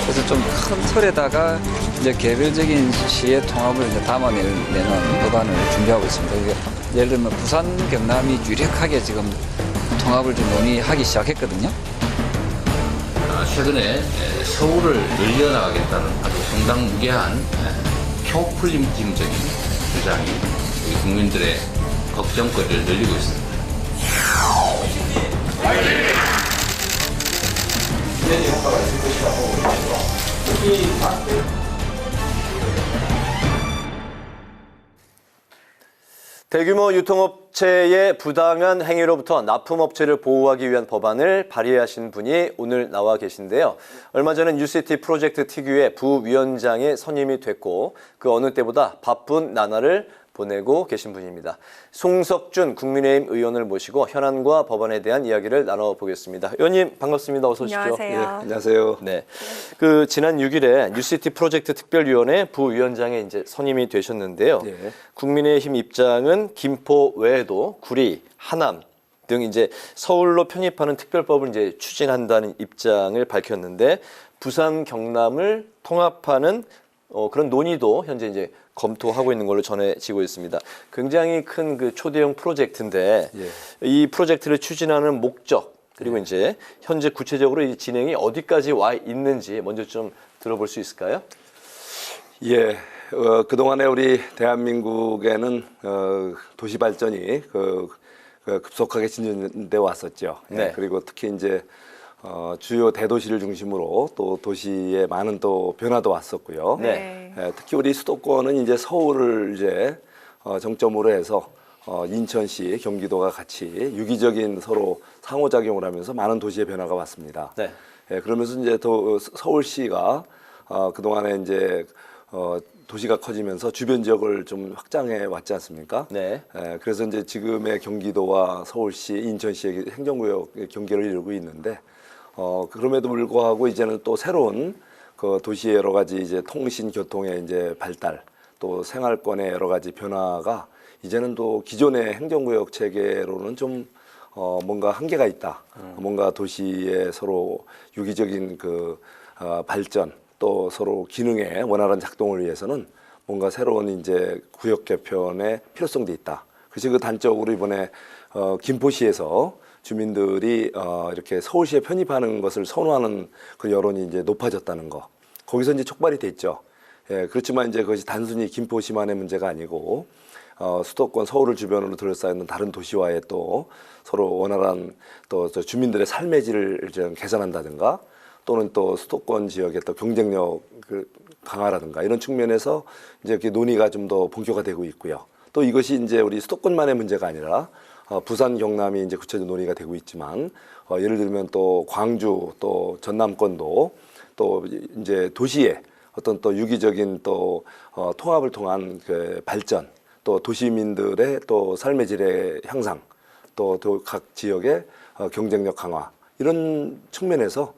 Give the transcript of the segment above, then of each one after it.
그래서 좀 큰 틀에다가 이제 개별적인 시의 통합을 이제 담아내는 법안을 준비하고 있습니다. 이게 예를 들면 부산 경남이 유력하게 지금 통합을 좀 논의하기 시작했거든요. 최근에 서울을 늘려나가겠다는 아주 상당무계한 표풀림팀적인 주장이 우리 국민들의 걱정거리를 늘리고 있습니다. 대규모 유통업체의 부당한 행위로부터 납품업체를 보호하기 위한 법안을 발의하신 분이 오늘 나와 계신데요. 얼마 전엔 UCT 프로젝트 특유의 부위원장에 선임이 됐고 그 어느 때보다 바쁜 나날을 보내고 계신 분입니다. 송석준 국민의힘 의원을 모시고 현안과 법안에 대한 이야기를 나눠보겠습니다. 의원님 반갑습니다. 어서 오십시오. 안녕하세요. 예, 안녕하세요. 네, 지난 6일에 UCT 프로젝트 특별위원회 부위원장에 이제 선임이 되셨는데요. 예. 국민의힘 입장은 김포 외에도 구리, 하남 등 이제 서울로 편입하는 특별법을 이제 추진한다는 입장을 밝혔는데 부산 경남을 통합하는 그런 논의도 현재 이제 검토하고 있는 걸로 전해지고 있습니다. 굉장히 큰 그 초대형 프로젝트인데 이 프로젝트를 추진하는 목적 그리고 이제 현재 구체적으로 이 진행이 어디까지 와 있는지 먼저 좀 들어볼 수 있을까요? 예, 그동안에 우리 대한민국에는 도시 발전이 급속하게 진전돼 왔었죠. 네. 예, 그리고 특히 이제 주요 대도시를 중심으로 또 도시에 많은 또 변화도 왔었고요. 네. 예, 특히 우리 수도권은 이제 서울을 이제 정점으로 해서 인천시, 경기도가 같이 유기적인 서로 상호작용을 하면서 많은 도시의 변화가 왔습니다. 네. 예, 그러면서 이제 또 서울시가 그동안에 이제 도시가 커지면서 주변 지역을 좀 확장해 왔지 않습니까? 네. 예, 그래서 이제 지금의 경기도와 서울시, 인천시의 행정구역의 경계를 이루고 있는데 그럼에도 불구하고 이제는 또 새로운 그 도시의 여러 가지 이제 통신, 교통의 이제 발달, 또 생활권의 여러 가지 변화가 이제는 또 기존의 행정구역 체계로는 좀 뭔가 한계가 있다. 뭔가 도시의 서로 유기적인 그 발전, 또 서로 기능의 원활한 작동을 위해서는 뭔가 새로운 이제 구역 개편의 필요성도 있다. 그래서 그 단적으로 이번에 김포시에서 주민들이 이렇게 서울시에 편입하는 것을 선호하는 그 여론이 이제 높아졌다는 거. 거기서 이제 촉발이 됐죠. 예, 그렇지만 이제 그것이 단순히 김포시만의 문제가 아니고 수도권 서울을 주변으로 둘러싸이는 다른 도시와의 또 서로 원활한 또 주민들의 삶의 질을 좀 개선한다든가 또는 또 수도권 지역의 또 경쟁력 강화라든가 이런 측면에서 이제 이렇게 논의가 좀 더 본격화되고 있고요. 또 이것이 이제 우리 수도권만의 문제가 아니라 부산, 경남이 이제 구체적 논의가 되고 있지만 예를 들면 또 광주, 또 전남권도 또 이제 도시의 어떤 또 유기적인 또 통합을 통한 그 발전, 또 도시민들의 또 삶의 질의 향상, 또 각 지역의 경쟁력 강화 이런 측면에서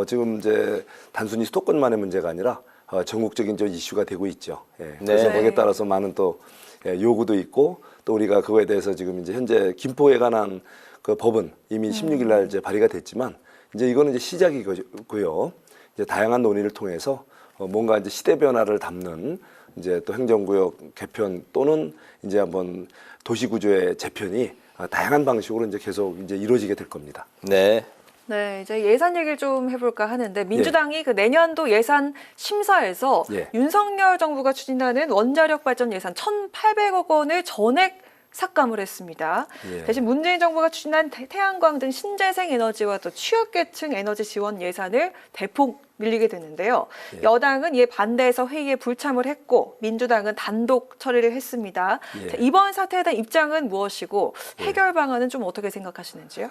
지금 이제 단순히 수도권만의 문제가 아니라 전국적인 저 이슈가 되고 있죠. 예. 그래서 네. 거기에 따라서 많은 또 요구도 있고 또 우리가 그거에 대해서 지금 이제 현재 김포에 관한 그 법은 이미 16일 날 이제 발의가 됐지만 이제 이거는 이제 시작이고요. 이제 다양한 논의를 통해서 뭔가 이제 시대 변화를 담는 이제 또 행정구역 개편 또는 이제 한번 도시구조의 재편이 다양한 방식으로 이제 계속 이제 이루어지게 될 겁니다. 네. 네, 이제 예산 얘기를 좀 해볼까 하는데 민주당이 그 내년도 예산 심사에서 윤석열 정부가 추진하는 원자력 발전 예산 1,800억 원을 전액 삭감을 했습니다. 대신 문재인 정부가 추진한 태양광 등 신재생 에너지와 또 취약계층 에너지 지원 예산을 대폭 밀리게 됐는데요. 여당은 이에 반대해서 회의에 불참을 했고 민주당은 단독 처리를 했습니다. 자, 이번 사태에 대한 입장은 무엇이고 해결 방안은 좀 어떻게 생각하시는지요?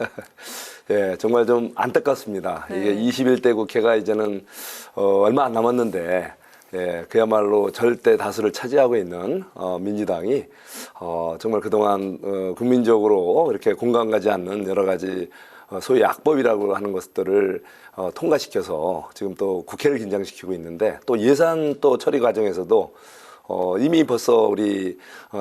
예, 정말 좀 안타깝습니다. 이게 21대 국회가 이제는 얼마 안 남았는데 예, 그야말로 절대 다수를 차지하고 있는 민주당이 정말 그동안 국민적으로 이렇게 공감 가지 않는 여러 가지 소위 악법이라고 하는 것들을 통과시켜서 지금 또 국회를 긴장시키고 있는데, 또 예산 또 처리 과정에서도 이미 벌써 우리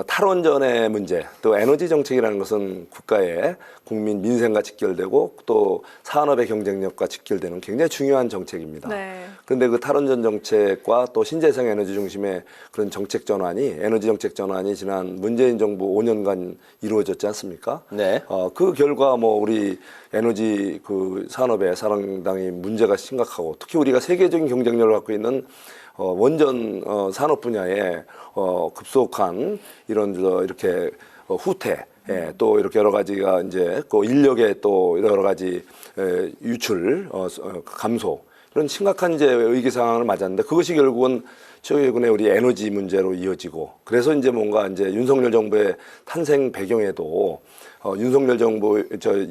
탈원전의 문제, 또 에너지 정책이라는 것은 국가의 국민 민생과 직결되고 또 산업의 경쟁력과 직결되는 굉장히 중요한 정책입니다. 네. 그런데 그 탈원전 정책과 또 신재생 에너지 중심의 그런 정책 전환이, 에너지 정책 전환이 지난 문재인 정부 5년간 이루어졌지 않습니까? 네. 그 결과 뭐 우리 에너지 그 산업에 상당히 문제가 심각하고, 특히 우리가 세계적인 경쟁력을 갖고 있는 원전 산업 분야에 급속한 이런 이렇게 후퇴, 또 이렇게 여러 가지가 이제 그 인력의 또 여러 가지 유출 감소, 이런 심각한 이제 위기 상황을 맞았는데, 그것이 결국은 최근에 우리 에너지 문제로 이어지고, 그래서 이제 뭔가 이제 윤석열 정부의 탄생 배경에도 윤석열 정부,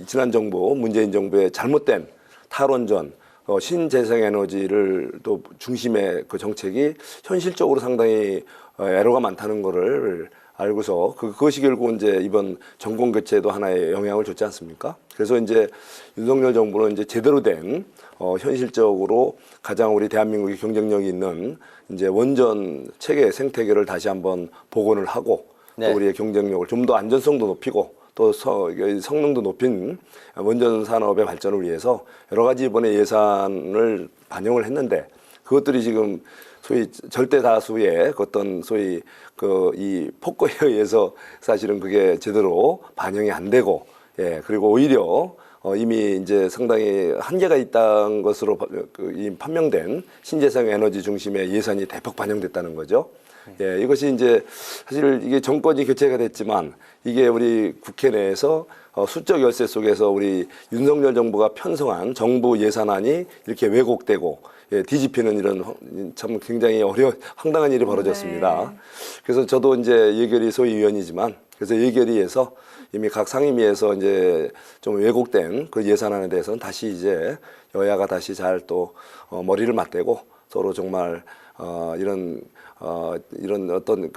지난 정부 문재인 정부의 잘못된 탈원전, 신재생 에너지를 또 중심의 그 정책이 현실적으로 상당히 애로가 많다는 거를 알고서 그것이 결국 이제 이번 정권 교체에도 하나의 영향을 줬지 않습니까? 그래서 이제 윤석열 정부는 이제 제대로 된 현실적으로 가장 우리 대한민국의 경쟁력이 있는 이제 원전 체계 생태계를 다시 한번 복원을 하고, 네. 또 우리의 경쟁력을 좀 더 안전성도 높이고 또 성능도 높인 원전 산업의 발전을 위해서 여러 가지 이번에 예산을 반영을 했는데, 그것들이 지금 소위 절대 다수의 어떤 소위 이 폭거에 의해서 사실은 그게 제대로 반영이 안 되고, 예, 그리고 오히려 이미 이제 상당히 한계가 있다는 것으로 판명된 신재생 에너지 중심의 예산이 대폭 반영됐다는 거죠. 예, 이것이 이제 사실 이게 정권이 교체가 됐지만, 이게 우리 국회 내에서 수적 열세 속에서 우리 윤석열 정부가 편성한 정부 예산안이 이렇게 왜곡되고, 예, 뒤집히는 이런 참 굉장히 황당한 일이 벌어졌습니다. 네. 그래서 저도 이제 예결위 소위위원이지만, 그래서 예결위에서 이미 각 상임위에서 이제 좀 왜곡된 그 예산안에 대해서는 다시 이제 여야가 다시 잘 또 머리를 맞대고 서로 정말 이런 어떤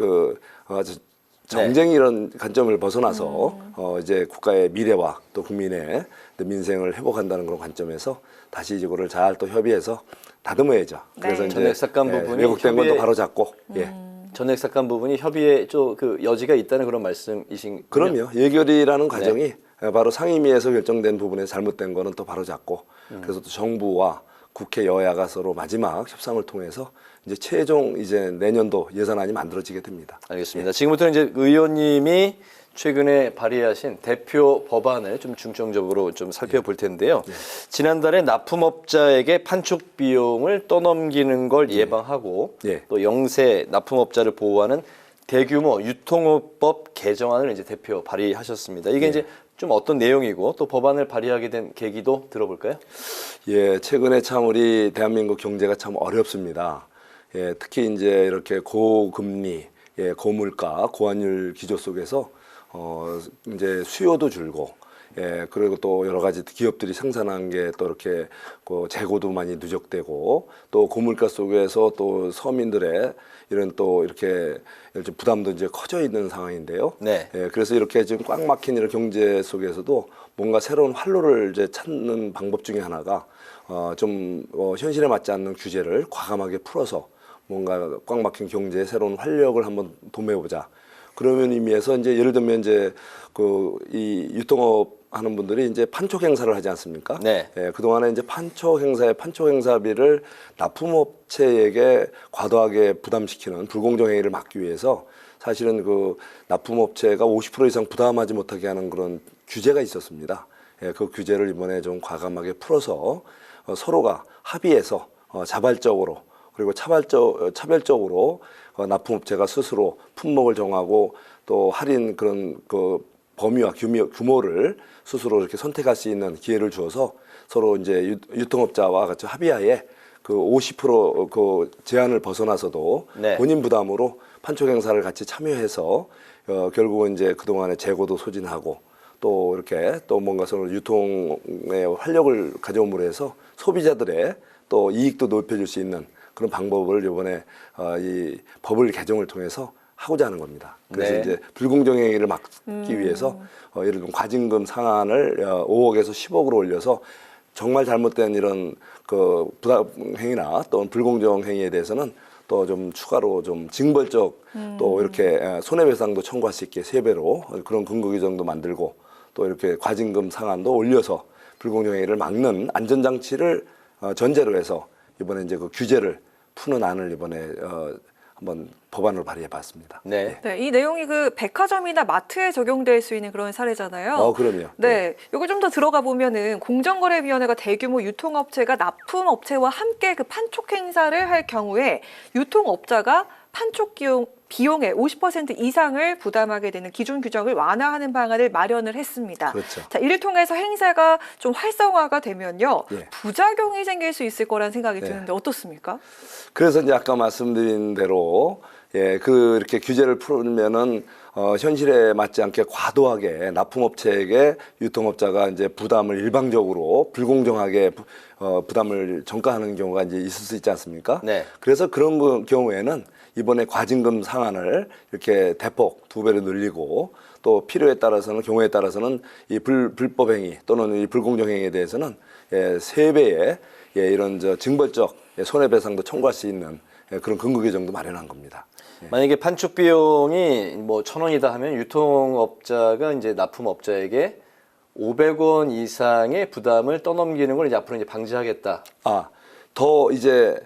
정쟁 이런 관점을 벗어나서 이제 국가의 미래와 또 국민의 민생을 회복한다는 그런 관점에서 다시 이거를 잘 또 협의해서 다듬어야죠. 그래서 네. 이제 전액 삭감 부분이 왜곡된 건 또 협의에- 바로 잡고, 예. 전액 삭감 부분이 협의에 좀 그 여지가 있다는 그런 말씀이신 그럼요. 예결이라는 과정이 바로 상임위에서 결정된 부분에 잘못된 거는 또 바로 잡고, 그래서 또 정부와 국회 여야가 서로 마지막 협상을 통해서 이제 최종 이제 내년도 예산안이 만들어지게 됩니다. 알겠습니다. 지금부터는 이제 의원님이 최근에 발의하신 대표 법안을 좀 중점적으로 좀 살펴볼 텐데요. 지난달에 납품업자에게 판촉 비용을 떠넘기는 걸 예방하고 예. 또 영세 납품업자를 보호하는 대규모 유통업법 개정안을 이제 대표 발의하셨습니다. 이게 이제 좀 어떤 내용이고 또 법안을 발의하게 된 계기도 들어볼까요? 예, 최근에 참 우리 대한민국 경제가 참 어렵습니다. 예, 특히 이제 이렇게 고금리, 예, 고물가, 고환율 기조 속에서 이제 수요도 줄고, 예, 그리고 또 여러 가지 기업들이 생산한 게 또 이렇게 그 재고도 많이 누적되고, 또 고물가 속에서 또 서민들의 이런 또 이렇게 좀 부담도 이제 커져 있는 상황인데요. 네. 예, 그래서 이렇게 지금 꽉 막힌 이런 경제 속에서도 뭔가 새로운 활로를 이제 찾는 방법 중에 하나가 좀 현실에 맞지 않는 규제를 과감하게 풀어서 뭔가 꽉 막힌 경제에 새로운 활력을 한번 도매보자. 그러면 의미에서 이제 예를 들면 이제 이 유통업 하는 분들이 이제 판촉 행사를 하지 않습니까? 네. 예, 그동안에 이제 판촉 행사비를 납품업체에게 과도하게 부담시키는 불공정 행위를 막기 위해서 사실은 그 납품업체가 50% 이상 부담하지 못하게 하는 그런 규제가 있었습니다. 예, 그 규제를 이번에 좀 과감하게 풀어서 서로가 합의해서 자발적으로 그리고 차별적으로 납품업체가 스스로 품목을 정하고 또 할인 그런 그 범위와 규모를 스스로 이렇게 선택할 수 있는 기회를 주어서 서로 이제 유통업자와 같이 합의하에 그 50% 제한을 벗어나서도 네. 본인 부담으로 판촉 행사를 같이 참여해서 결국은 이제 그동안의 재고도 소진하고 또 이렇게 또 뭔가 서로 유통의 활력을 가져옴으로 해서 소비자들의 또 이익도 높여줄 수 있는 그런 방법을 이번에 이 법을 개정을 통해서 하고자 하는 겁니다. 그래서 네. 이제 불공정 행위를 막기 위해서 예를 들면 과징금 상한을 5억에서 10억으로 올려서 정말 잘못된 이런 그 부당 행위나 또는 불공정 행위에 대해서는 또 좀 추가로 좀 징벌적 또 이렇게 손해배상도 청구할 수 있게 3배로 그런 근거 규정도 만들고 또 이렇게 과징금 상한도 올려서 불공정 행위를 막는 안전장치를 전제로 해서 이번에 이제 그 규제를 푸는 안을 이번에 한번 법안으로 발의해봤습니다. 네. 네, 이 내용이 그 백화점이나 마트에 적용될 수 있는 그런 사례잖아요. 그럼요. 네, 요거 좀 더 들어가 보면은 공정거래위원회가 대규모 유통업체가 납품업체와 함께 그 판촉 행사를 할 경우에 유통업자가 판촉 비용의 50% 이상을 부담하게 되는 기존 규정을 완화하는 방안을 마련을 했습니다. 그렇죠. 자, 이를 통해서 행사가 좀 활성화가 되면요, 예. 부작용이 생길 수 있을 거란 생각이 드는데 어떻습니까? 그래서 이제 아까 말씀드린 대로 이렇게 규제를 풀면은 현실에 맞지 않게 과도하게 납품업체에게 유통업자가 이제 부담을 일방적으로 불공정하게 부담을 전가하는 경우가 이제 있을 수 있지 않습니까? 네. 그래서 그런 경우에는 이번에 과징금 상한을 이렇게 대폭 2배로 늘리고 또 필요에 따라서는 경우에 따라서는 이 불법 행위 또는 이 불공정 행위에 대해서는 3배의 이런 징벌적 손해배상도 청구할 수 있는 그런 근거 규정도 마련한 겁니다. 만약에 판촉 비용이 뭐 1,000원이다 하면 유통업자가 이제 납품업자에게 500원 이상의 부담을 떠넘기는 걸 이제 앞으로 이제 방지하겠다. 더 이제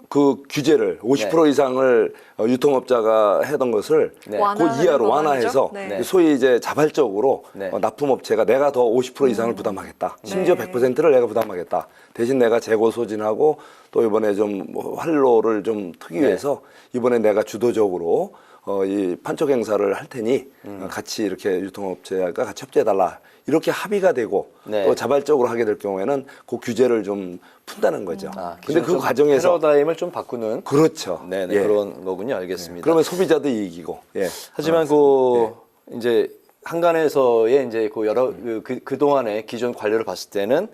그 규제를 50% 이상을 유통업자가 하던 것을 네. 그 이하로 완화해서 네. 소위 이제 자발적으로 네. 납품업체가 내가 더 50% 이상을 부담하겠다. 심지어 네. 100%를 내가 부담하겠다. 대신 내가 재고 소진하고 또 이번에 좀 활로를 좀 트기 네. 위해서 이번에 내가 주도적으로 이 판촉 행사를 할 테니 같이 이렇게 유통업체가 같이 협조해달라. 이렇게 합의가 되고 네. 또 자발적으로 하게 될 경우에는 그 규제를 좀 푼다는 거죠. 근데 기존 그 좀 과정에서 패러다임을 좀 바꾸는 그렇죠. 네네 예. 그런 거군요. 알겠습니다. 그러면 소비자도 이익이고. 예. 하지만 이제 한간에서의 이제 그 여러 그 동안의 기존 관료를 봤을 때는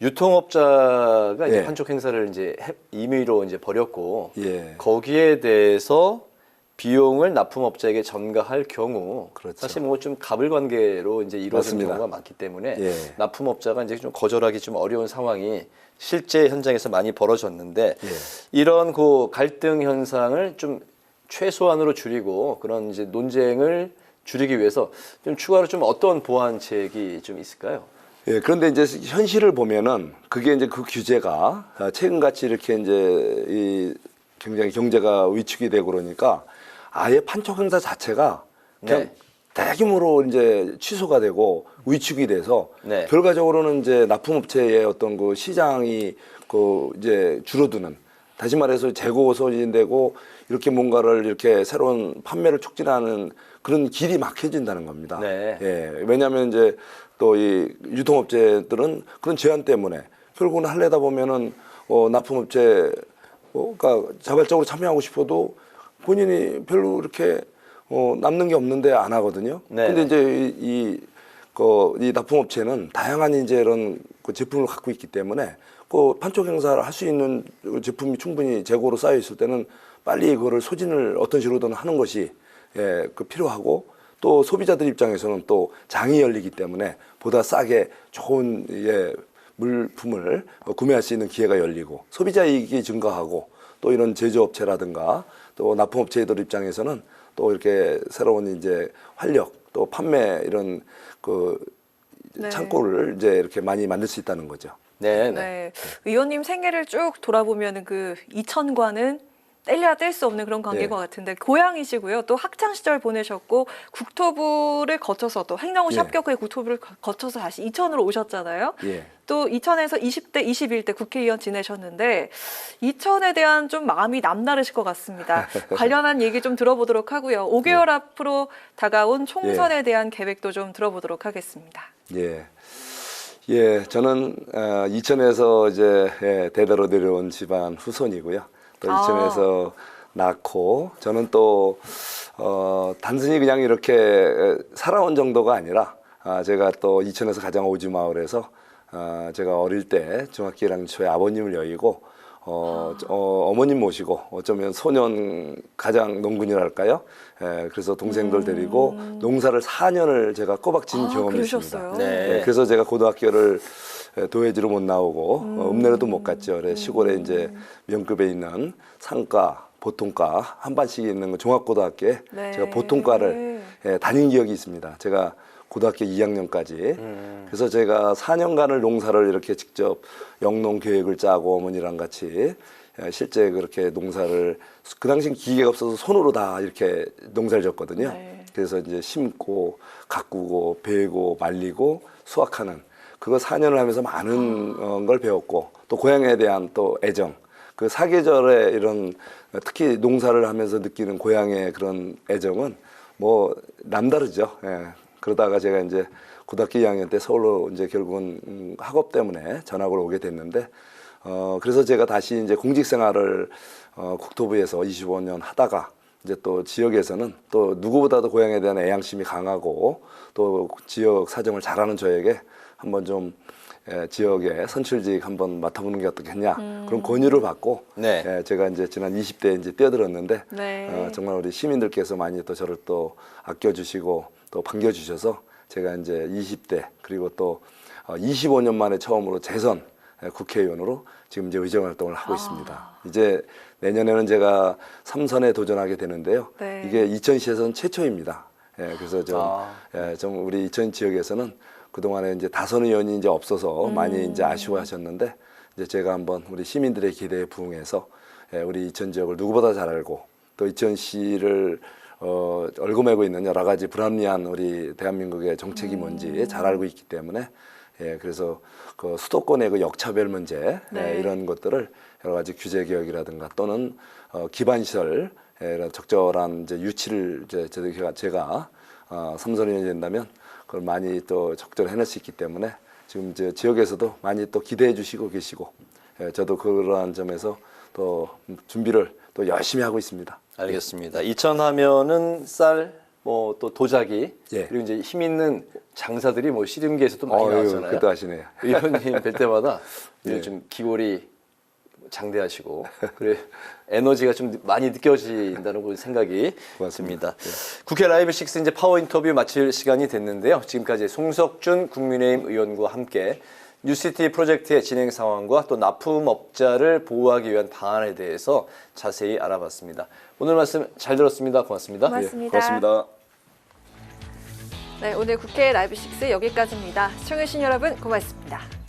유통업자가 이제 예. 판촉 행사를 이제 임의로 이제 벌였고 예. 거기에 대해서 비용을 납품업자에게 전가할 경우 그렇죠. 사실 뭐 좀 가불관계로 이제 이루어지는 맞습니다. 경우가 많기 때문에 예. 납품업자가 이제 좀 거절하기 좀 어려운 상황이 실제 현장에서 많이 벌어졌는데 예. 이런 그 갈등 현상을 좀 최소한으로 줄이고 그런 이제 논쟁을 줄이기 위해서 좀 추가로 좀 어떤 보완책이 좀 있을까요? 예, 그런데 이제 현실을 보면은 그게 이제 그 규제가 최근같이 이렇게 이제 이 굉장히 경제가 위축이 되고 그러니까 아예 판촉 행사 자체가 그냥 네. 대규모로 이제 취소가 되고 위축이 돼서 네. 결과적으로는 이제 납품업체의 어떤 그 시장이 그 이제 줄어드는 다시 말해서 재고 소진되고 이렇게 뭔가를 이렇게 새로운 판매를 촉진하는 그런 길이 막혀진다는 겁니다. 네. 예, 왜냐하면 이제 또 이 유통업체들은 그런 제한 때문에 결국은 하려다 보면은 납품업체가 자발적으로 참여하고 싶어도 본인이 별로 이렇게 남는 게 없는데 안 하거든요. 네. 근데 이제 이 납품업체는 다양한 이제 이런 그 제품을 갖고 있기 때문에 그 판촉 행사를 할 수 있는 제품이 충분히 재고로 쌓여 있을 때는 빨리 그거를 소진을 어떤 식으로든 하는 것이 필요하고 또 소비자들 입장에서는 또 장이 열리기 때문에 보다 싸게 좋은 물품을 구매할 수 있는 기회가 열리고 소비자 이익이 증가하고 또 이런 제조업체라든가 또 납품업체들 입장에서는 또 이렇게 새로운 이제 활력 또 판매 이런 창고를 이제 이렇게 많이 만들 수 있다는 거죠. 네, 네. 의원님 생애를 쭉 돌아보면은 그 이천과는 뗄래야 뗄 수 없는 그런 관계인 것 같은데 고향이시고요. 또 학창 시절 보내셨고 국토부를 거쳐서 또 행정고시 합격 후에 국토부를 거쳐서 다시 이천으로 오셨잖아요. 예. 또 이천에서 20대, 21대 국회의원 지내셨는데 이천에 대한 좀 마음이 남다르실 것 같습니다. 관련한 얘기 좀 들어보도록 하고요. 5개월 앞으로 다가온 총선에 대한 계획도 좀 들어보도록 하겠습니다. 예, 저는 이천에서 이제 대대로 내려온 집안 후손이고요. 또 이천에서 낳고 저는 또 단순히 그냥 이렇게 살아온 정도가 아니라 제가 또 이천에서 가장 오지 마을에서 제가 어릴 때 중학교 1학년 초에 아버님을 여의고 어머님 모시고 어쩌면 소년 가장 농군이랄까요? 그래서 동생들 데리고 농사를 4년을 제가 꼬박 진 경험이 그러셨어요? 있습니다. 네. 그래서 제가 고등학교를 도예지로 못 나오고 읍내로도 못 갔죠. 그래 시골에 이제 명급에 있는 상과, 보통과 한 반씩 있는 종합고등학교에 네. 제가 보통과를 다닌 기억이 있습니다. 제가 고등학교 2학년까지. 그래서 제가 4년간을 농사를 이렇게 직접 영농 계획을 짜고 어머니랑 같이 실제 그렇게 농사를 그 당시엔 기계가 없어서 손으로 다 이렇게 농사를 졌거든요. 네. 그래서 이제 심고 가꾸고 베고 말리고 수확하는 그거 4년을 하면서 많은 걸 배웠고 또 고향에 대한 또 애정 그 사계절의 이런 특히 농사를 하면서 느끼는 고향의 그런 애정은 뭐 남다르죠. 예. 그러다가 제가 이제 고등학교 2학년 때 서울로 이제 결국은 학업 때문에 전학을 오게 됐는데 그래서 제가 다시 이제 공직 생활을 국토부에서 25년 하다가 이제 또 지역에서는 또 누구보다도 고향에 대한 애양심이 강하고 또 지역 사정을 잘 아는 저에게 한번 좀 지역의 선출직 한번 맡아보는 게 어떻겠냐 그런 권유를 받고 네. 제가 이제 지난 20대에 이제 뛰어들었는데 네. 정말 우리 시민들께서 많이 또 저를 또 아껴주시고 또 반겨주셔서 제가 이제 20대 그리고 또 25년 만에 처음으로 재선 국회의원으로 지금 이제 의정 활동을 하고 있습니다. 이제 내년에는 제가 3선에 도전하게 되는데요. 네. 이게 이천시에서는 최초입니다. 그래서 좀 우리 이천 지역에서는 그동안에 이제 다선 의원이 이제 없어서 많이 이제 아쉬워하셨는데 이제 제가 한번 우리 시민들의 기대에 부응해서 우리 이천 지역을 누구보다 잘 알고 또 이천시를 얽어매고 있는 여러 가지 불합리한 우리 대한민국의 정책이 뭔지 잘 알고 있기 때문에 그래서 그 수도권의 그 역차별 문제 네. 이런 것들을 여러 가지 규제 개혁이라든가 또는 기반 시설 이런 적절한 이제 유치를 이제 제가 3선 의원이 된다면 그걸 많이 또 적절히 해낼 수 있기 때문에 지금 이제 지역에서도 많이 또 기대해 주시고 계시고 저도 그러한 점에서 또 준비를 또 열심히 하고 있습니다. 알겠습니다. 이천하면은 쌀, 뭐 또 도자기 예. 그리고 이제 힘 있는 장사들이 뭐 씨름계에서도 많이 나왔잖아요. 그때 하시네요. 의원님 뵐 때마다 예. 좀 기골이 장대하시고 그래 에너지가 좀 많이 느껴진다는 그 생각이 고맙습니다. 듭니다. 국회 라이브 6 이제 파워 인터뷰 마칠 시간이 됐는데요. 지금까지 송석준 국민의힘 의원과 함께 뉴시티 프로젝트의 진행 상황과 또 납품업자를 보호하기 위한 방안에 대해서 자세히 알아봤습니다. 오늘 말씀 잘 들었습니다. 고맙습니다. 고맙습니다. 고맙습니다. 네, 오늘 국회 라이브 6 여기까지입니다. 시청해주신 여러분 고맙습니다.